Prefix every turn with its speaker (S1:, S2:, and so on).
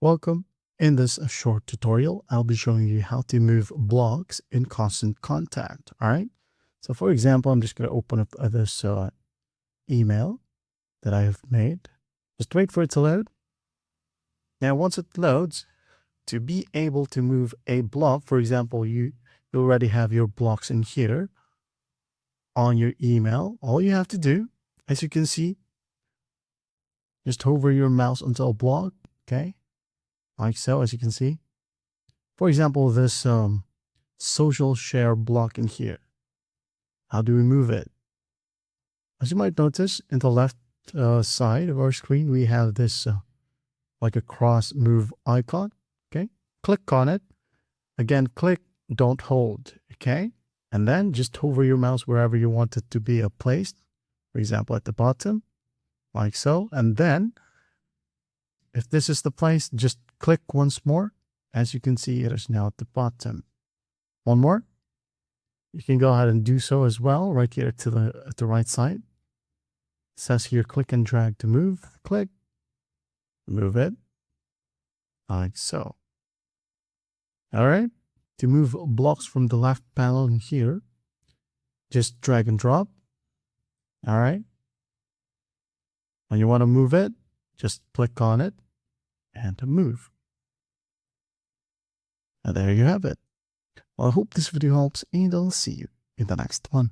S1: Welcome. In this short tutorial, I'll be showing you how to move blocks in Constant Contact. All right. So for example, I'm just going to open up this email that I have made. Just wait for it to load. Now, once it loads, to be able to move a block, for example, you already have your blocks in here on your email. All you have to do, as you can see, just hover your mouse onto a block. Okay. Like so, as you can see. For example, this social share block in here. How do we move it? As you might notice, in the left side of our screen, we have this like a cross move icon. Okay, click on it. Again, click, don't hold. Okay, and then just hover your mouse wherever you want it to be placed. For example, at the bottom, like so. And then, if this is the place, just click once more. As you can see, it is now at the bottom. One more. You can go ahead and do so as well, right here to the right side. It says here, click and drag to move. Click, move it, like so. All right. To move blocks from the left panel in here, just drag and drop. All right. When you want to move it, just click on it and to move. And there you have it. Well, I hope this video helps, and I'll see you in the next one.